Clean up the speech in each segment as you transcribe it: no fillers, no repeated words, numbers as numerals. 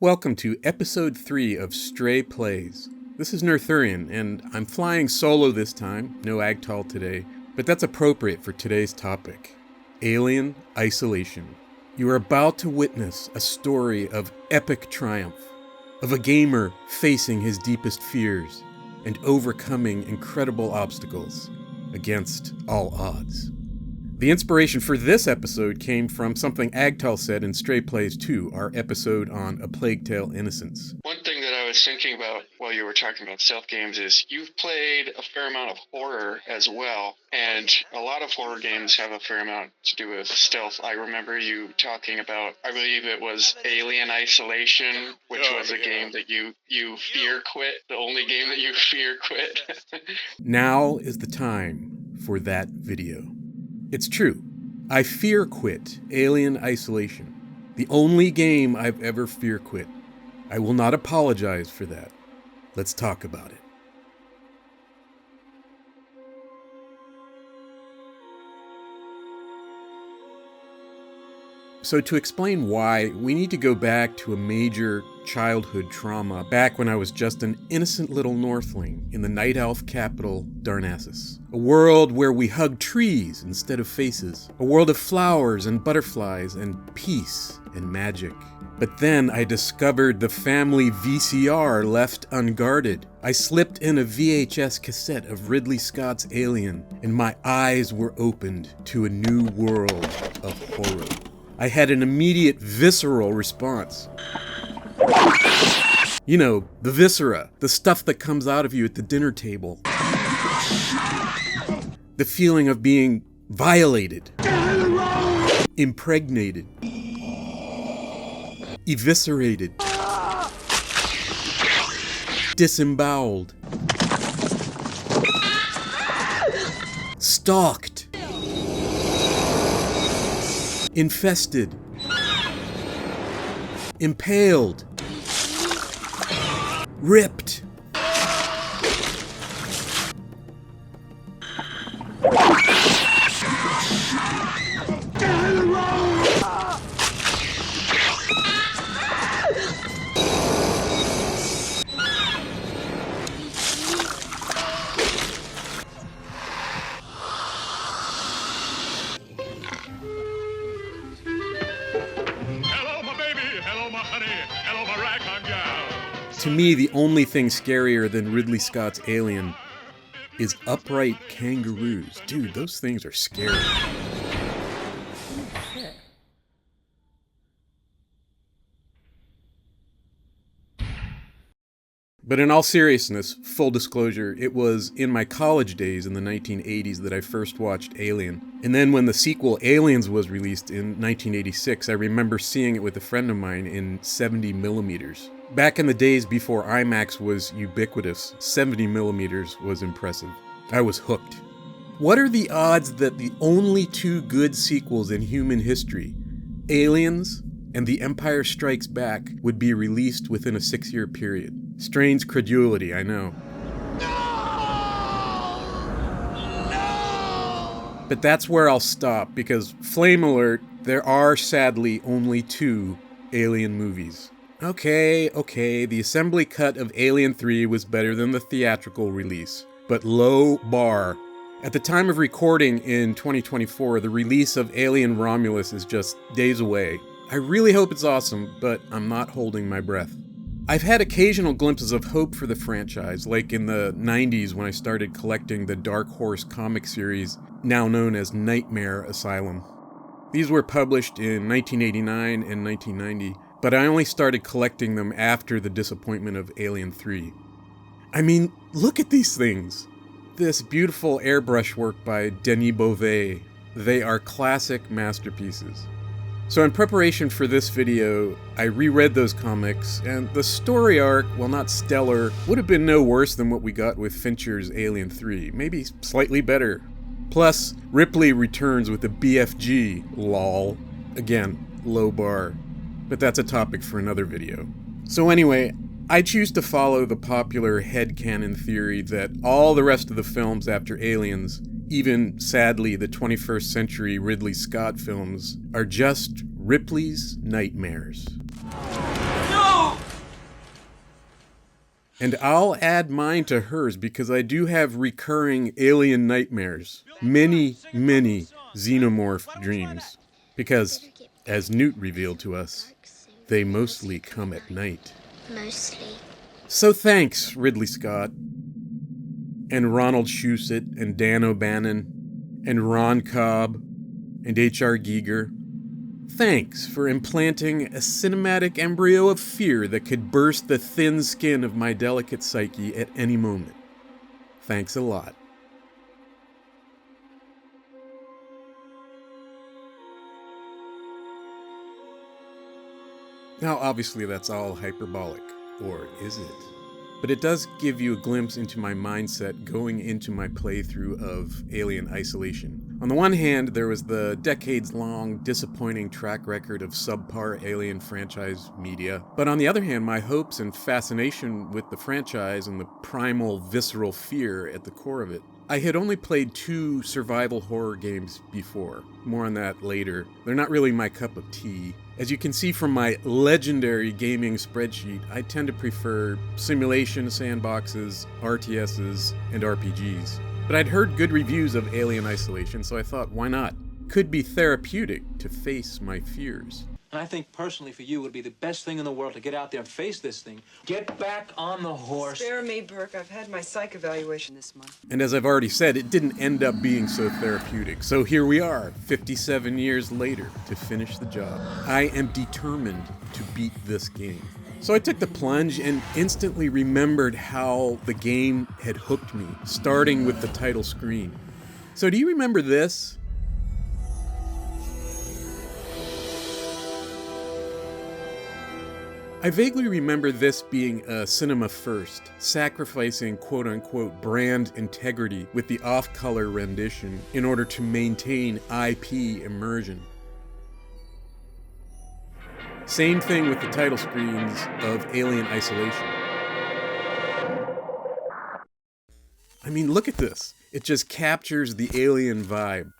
Welcome to episode 3 of STRAE PLAYS. This is Northurion, and I'm flying solo this time, no Agtal today, but that's appropriate for today's topic. Alien Isolation. You are about to witness a story of epic triumph, of a gamer facing his deepest fears and overcoming incredible obstacles against all odds. The inspiration for this episode came from something Agtal said in STRAE Plays 2, our episode on A Plague Tale: Innocence. One thing that I was thinking about while you were talking about stealth games is you've played a fair amount of horror as well, and a lot of horror games have a fair amount to do with stealth. I remember you talking about, I believe it was Alien Isolation, which was a game that you fear quit, the only game that you fear quit. Now is the time for that video. It's true. I fear quit Alien Isolation, the only game I've ever fear quit. I will not apologize for that. Let's talk about it. So to explain why, we need to go back to a major childhood trauma back when I was just an innocent little Northling in the Night Elf capital, Darnassus. A world where we hugged trees instead of faces. A world of flowers and butterflies and peace and magic. But then I discovered the family VCR left unguarded. I slipped in a VHS cassette of Ridley Scott's Alien, and my eyes were opened to a new world of horror. I had an immediate visceral response. You know, the viscera, the stuff that comes out of you at the dinner table. The feeling of being violated, impregnated, eviscerated, disemboweled, stalked, infested, impaled, ripped, To me, the only thing scarier than Ridley Scott's Alien is upright kangaroos. Dude, those things are scary. But in all seriousness, full disclosure, it was in my college days in the 1980s that I first watched Alien. And then when the sequel Aliens was released in 1986, I remember seeing it with a friend of mine in 70 millimeters. Back in the days before IMAX was ubiquitous, 70 millimeters was impressive. I was hooked. What are the odds that the only two good sequels in human history, Aliens and The Empire Strikes Back, would be released within a 6-year period? Strains credulity, I know. No! But that's where I'll stop, because, flame alert, there are sadly only 2 Alien movies. Okay, the assembly cut of Alien 3 was better than the theatrical release, but low bar. At the time of recording in 2024, the release of Alien Romulus is just days away. I really hope it's awesome, but I'm not holding my breath. I've had occasional glimpses of hope for the franchise, like in the 90s when I started collecting the Dark Horse comic series, now known as Nightmare Asylum. These were published in 1989 and 1990, but I only started collecting them after the disappointment of Alien 3. I mean, look at these things! This beautiful airbrush work by Denis Beauvais. They are classic masterpieces. So in preparation for this video, I reread those comics, and the story arc, while not stellar, would have been no worse than what we got with Fincher's Alien 3, maybe slightly better. Plus, Ripley returns with a BFG, lol. Again, low bar. But that's a topic for another video. So anyway, I choose to follow the popular headcanon theory that all the rest of the films after Aliens, even, sadly, the 21st century Ridley Scott films, are just Ripley's nightmares. No! And I'll add mine to hers because I do have recurring alien nightmares. Many, many xenomorph dreams. Because, as Newt revealed to us, they mostly come at night. Mostly. So thanks, Ridley Scott, and Ronald Shusett, and Dan O'Bannon, and Ron Cobb, and H.R. Giger. Thanks for implanting a cinematic embryo of fear that could burst the thin skin of my delicate psyche at any moment. Thanks a lot. Now, obviously, that's all hyperbolic. Or is it? But it does give you a glimpse into my mindset going into my playthrough of Alien Isolation. On the one hand, there was the decades-long disappointing track record of subpar Alien franchise media. But on the other hand, my hopes and fascination with the franchise and the primal, visceral fear at the core of it. I had only played 2 survival horror games before. More on that later. They're not really my cup of tea. As you can see from my legendary gaming spreadsheet, I tend to prefer simulation sandboxes, RTSs, and RPGs. But I'd heard good reviews of Alien Isolation, so I thought, why not? Could be therapeutic to face my fears. And I think personally for you it would be the best thing in the world to get out there and face this thing. Get back on the horse. Spare me, Burke. I've had my psych evaluation this month. And as I've already said, it didn't end up being so therapeutic. So here we are, 57 years later, to finish the job. I am determined to beat this game. So I took the plunge and instantly remembered how the game had hooked me, starting with the title screen. So do you remember this? I vaguely remember this being a cinema first, sacrificing quote-unquote brand integrity with the off-color rendition in order to maintain IP immersion. Same thing with the title screens of Alien Isolation. I mean, look at this. It just captures the alien vibe.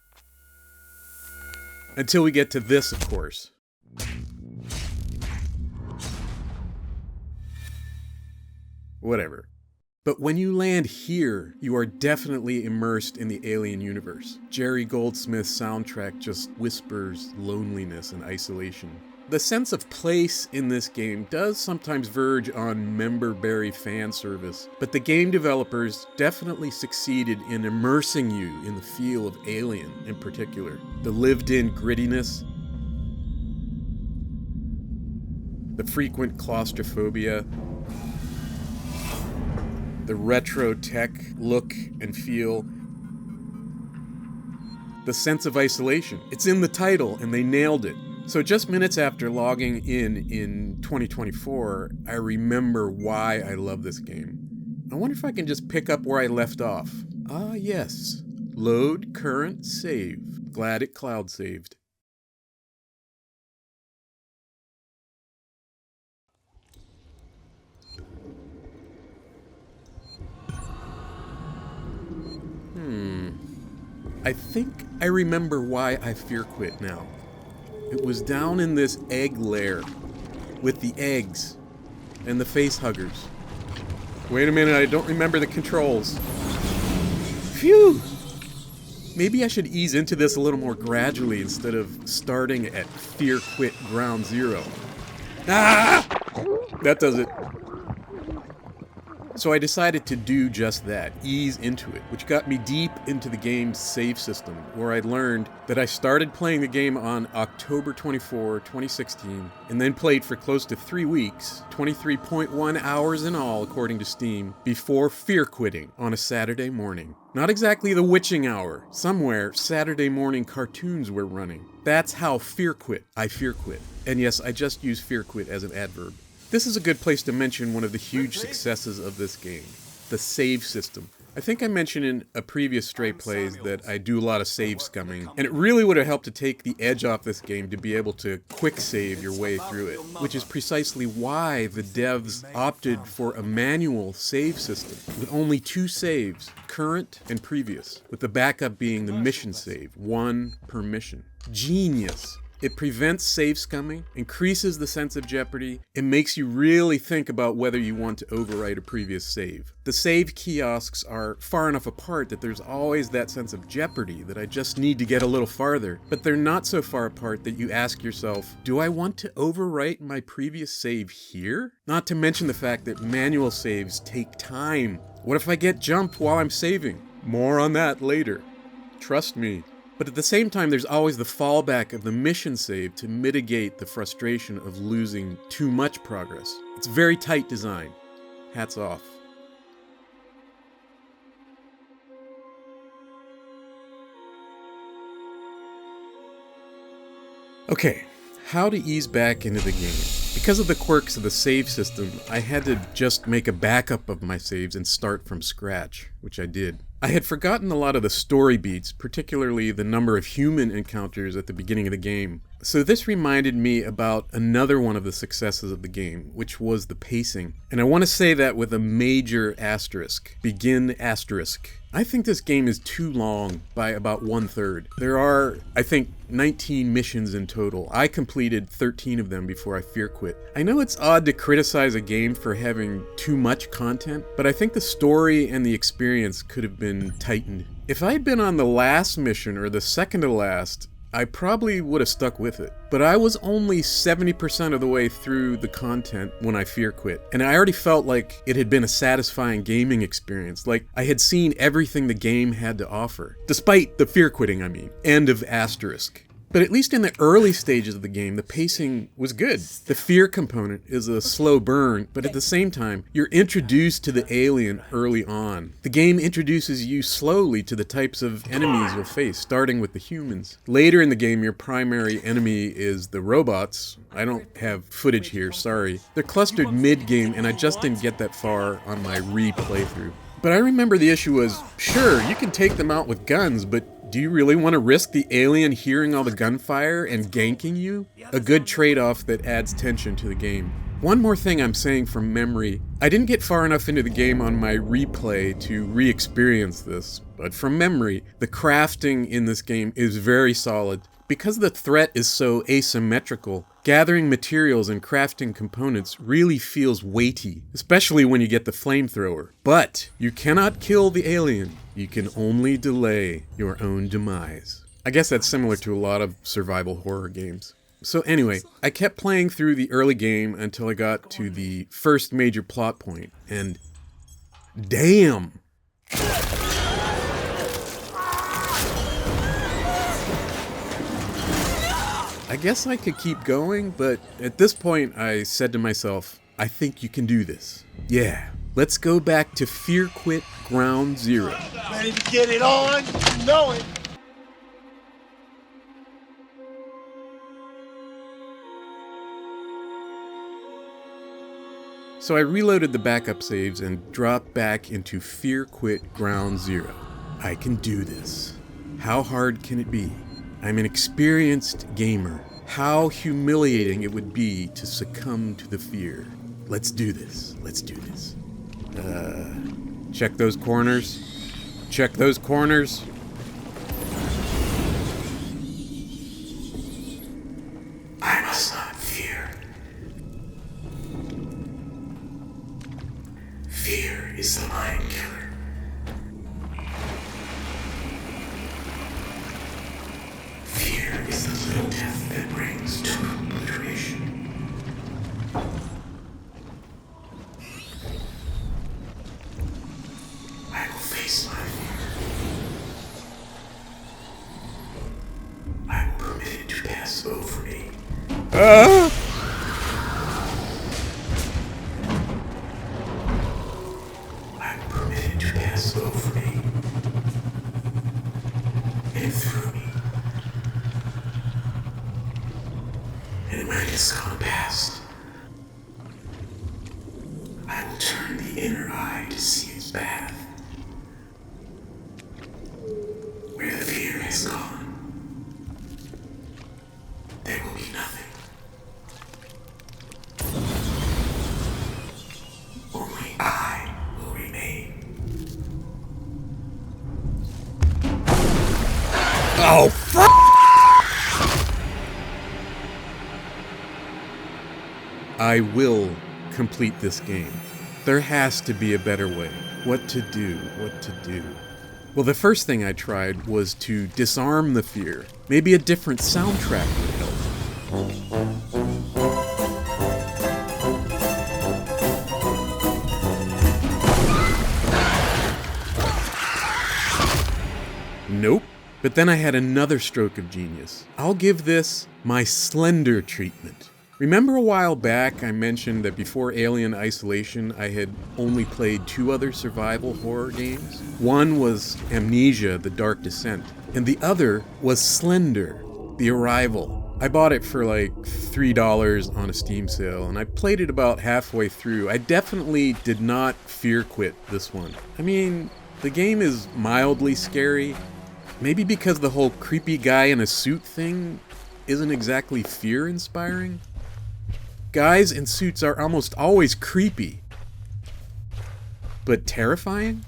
Until we get to this, of course. Whatever. But when you land here, you are definitely immersed in the Alien universe. Jerry Goldsmith's soundtrack just whispers loneliness and isolation. The sense of place in this game does sometimes verge on member-berry fan service, but the game developers definitely succeeded in immersing you in the feel of Alien in particular. The lived-in grittiness, the frequent claustrophobia, the retro tech look and feel, the sense of isolation. It's in the title and they nailed it. So just minutes after logging in 2024, I remember why I love this game. I wonder if I can just pick up where I left off. Ah yes, load current save. Glad it cloud saved. I think I remember why I fear quit now. It was down in this egg lair with the eggs and the face huggers. Wait a minute, I don't remember the controls. Phew! Maybe I should ease into this a little more gradually instead of starting at FEARQUIT GROUND ZERO. Ah! That does it. So I decided to do just that, ease into it, which got me deep into the game's save system, where I learned that I started playing the game on October 24, 2016, and then played for close to 3 weeks, 23.1 hours in all according to Steam, before fear quitting on a Saturday morning. Not exactly the witching hour. Somewhere, Saturday morning cartoons were running. That's how fear quit. I fear quit. And yes, I just use fear quit as an adverb. This is a good place to mention one of the huge successes of this game, the save system. I think I mentioned in a previous STRAE Plays that I do a lot of save scumming, and it really would have helped to take the edge off this game to be able to quick save your way through it, which is precisely why the devs opted for a manual save system with only 2 saves, current and previous, with the backup being the mission save, 1 per mission. Genius. It prevents save scumming, increases the sense of jeopardy, and makes you really think about whether you want to overwrite a previous save. The save kiosks are far enough apart that there's always that sense of jeopardy that I just need to get a little farther, but they're not so far apart that you ask yourself, do I want to overwrite my previous save here? Not to mention the fact that manual saves take time. What if I get jumped while I'm saving? More on that later. Trust me. But at the same time, there's always the fallback of the mission save to mitigate the frustration of losing too much progress. It's very tight design. Hats off. Okay, how to ease back into the game. Because of the quirks of the save system, I had to just make a backup of my saves and start from scratch, which I did. I had forgotten a lot of the story beats, particularly the number of human encounters at the beginning of the game. So this reminded me about another one of the successes of the game, which was the pacing. And I want to say that with a major asterisk. Begin asterisk. I think this game is too long by about 1/3. There are, I think, 19 missions in total. I completed 13 of them before I fear quit. I know it's odd to criticize a game for having too much content, but I think the story and the experience could have been tightened. If I had been on the last mission or the second to last, I probably would have stuck with it. But I was only 70% of the way through the content when I fear quit. And I already felt like it had been a satisfying gaming experience. Like I had seen everything the game had to offer. Despite the fear quitting, I mean. End of asterisk. But at least in the early stages of the game, the pacing was good. The fear component is a slow burn, but at the same time, you're introduced to the alien early on. The game introduces you slowly to the types of enemies you'll face, starting with the humans. Later in the game, your primary enemy is the robots. I don't have footage here, sorry. They're clustered mid-game, and I just didn't get that far on my re-playthrough. But I remember the issue was, sure, you can take them out with guns, but do you really want to risk the alien hearing all the gunfire and ganking you? A good trade-off that adds tension to the game. One more thing I'm saying from memory, I didn't get far enough into the game on my replay to re-experience this, but from memory, the crafting in this game is very solid. Because the threat is so asymmetrical, gathering materials and crafting components really feels weighty, especially when you get the flamethrower. But you cannot kill the alien. You can only delay your own demise. I guess that's similar to a lot of survival horror games. So anyway, I kept playing through the early game until I got to the first major plot point, and damn! I guess I could keep going, but at this point I said to myself, I think you can do this. Yeah, let's go back to FEARQUIT Ground Zero. Ready to get it on? You know it. So I reloaded the backup saves and dropped back into FEARQUIT Ground Zero. I can do this. How hard can it be? I'm an experienced gamer. How humiliating it would be to succumb to the fear. Let's do this. Let's do this. Check those corners. Check those corners. I must not fear. Fear is the mind killer. Fear is the little death that brings total obliteration. I will face my fear. I will permit it to pass over me. I will permit it to pass over me. And through me. And when it's gone past, I will turn the inner eye to see its path. Where the fear has gone, there will be nothing. Only I will remain. Oh, fuck! I will complete this game. There has to be a better way. What to do, what to do. Well, the first thing I tried was to disarm the fear. Maybe a different soundtrack would help. Nope. But then I had another stroke of genius. I'll give this my Slender treatment. Remember a while back I mentioned that before Alien Isolation I had only played 2 other survival horror games? One was Amnesia: The Dark Descent, and the other was Slender: The Arrival. I bought it for like $3 on a Steam sale, and I played it about halfway through. I definitely did not fear quit this one. I mean, the game is mildly scary, maybe because the whole creepy guy in a suit thing isn't exactly fear-inspiring. Guys in suits are almost always creepy, but terrifying?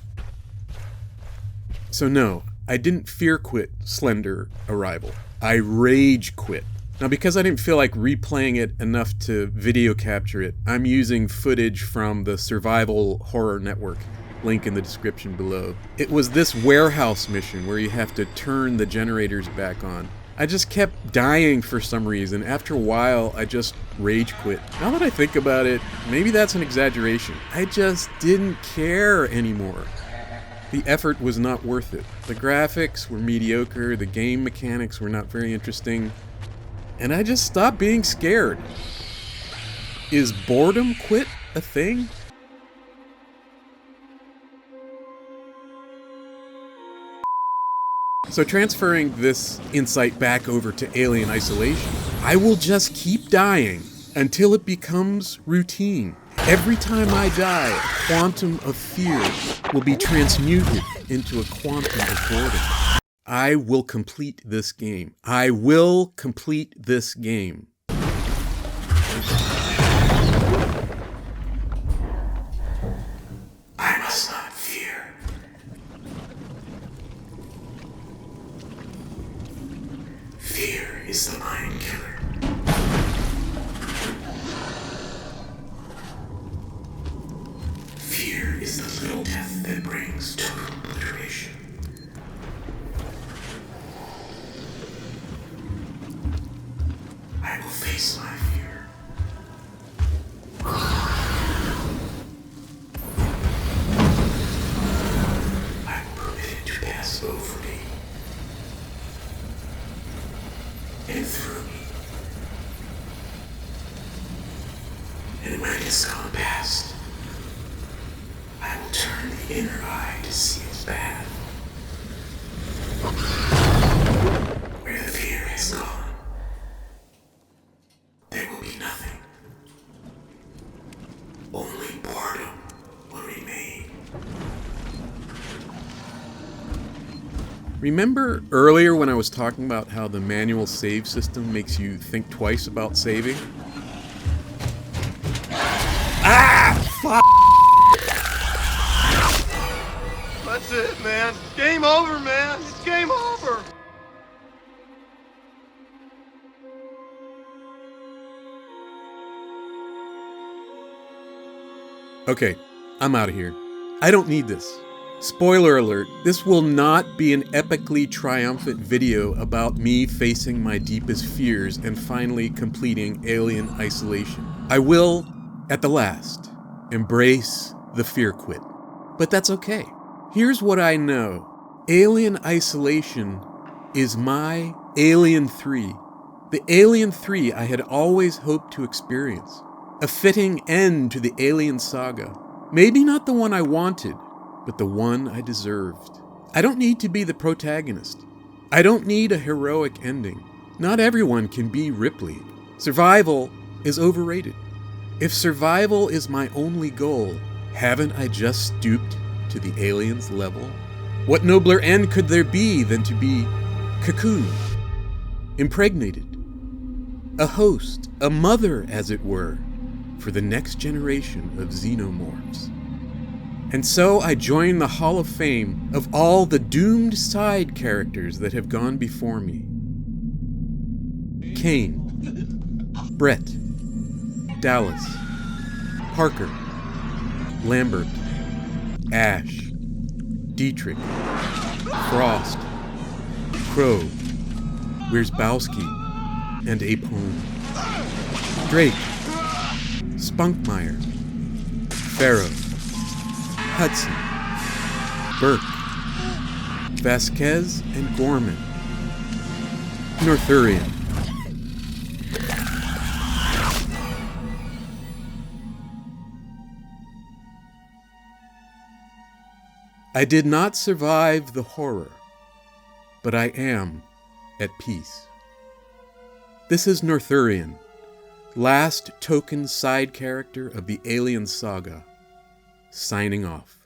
So no, I didn't fear quit Slender Arrival. I rage quit. Now, because I didn't feel like replaying it enough to video capture it, I'm using footage from the Survival Horror Network, link in the description below. It was this warehouse mission where you have to turn the generators back on. I just kept dying for some reason. After a while, I just rage quit. Now that I think about it, maybe that's an exaggeration. I just didn't care anymore. The effort was not worth it. The graphics were mediocre, the game mechanics were not very interesting, and I just stopped being scared. Is boredom quit a thing? So transferring this insight back over to Alien Isolation, I will just keep dying until it becomes routine. Every time I die, a quantum of fear will be transmuted into a quantum of boredom. I will complete this game. I will complete this game. I must not fear. Fear is the mind killer. Fear is the little death that brings total obliteration. I will face my fear. I will permit it to pass over me and through me. And when it's gone past, I will turn the inner eye to see its path. Where the fear has gone, there will be nothing. Only boredom will remain. Remember earlier when I was talking about how the manual save system makes you think twice about saving? That's it, man. Game over, man. It's game over. Okay, I'm out of here. I don't need this. Spoiler alert, this will not be an epically triumphant video about me facing my deepest fears and finally completing Alien Isolation. I will, at the last, embrace the fear quit. But that's okay. Here's what I know. Alien Isolation is my Alien 3. The Alien 3 I had always hoped to experience. A fitting end to the Alien saga. Maybe not the one I wanted, but the one I deserved. I don't need to be the protagonist. I don't need a heroic ending. Not everyone can be Ripley. Survival is overrated. If survival is my only goal, haven't I just stooped to the aliens' level? What nobler end could there be than to be cocooned, impregnated, a host, a mother, as it were, for the next generation of xenomorphs? And so I join the Hall of Fame of all the doomed side characters that have gone before me. Kane, Brett, Dallas, Parker, Lambert, Ash, Dietrich, Frost, Crow, Wierzbowski, and Apone, Drake, Spunkmeyer, Farrow, Hudson, Burke, Vasquez, and Gorman, Northurion. I did not survive the horror, but I am at peace. This is Northurion, last token side character of the Alien saga, signing off.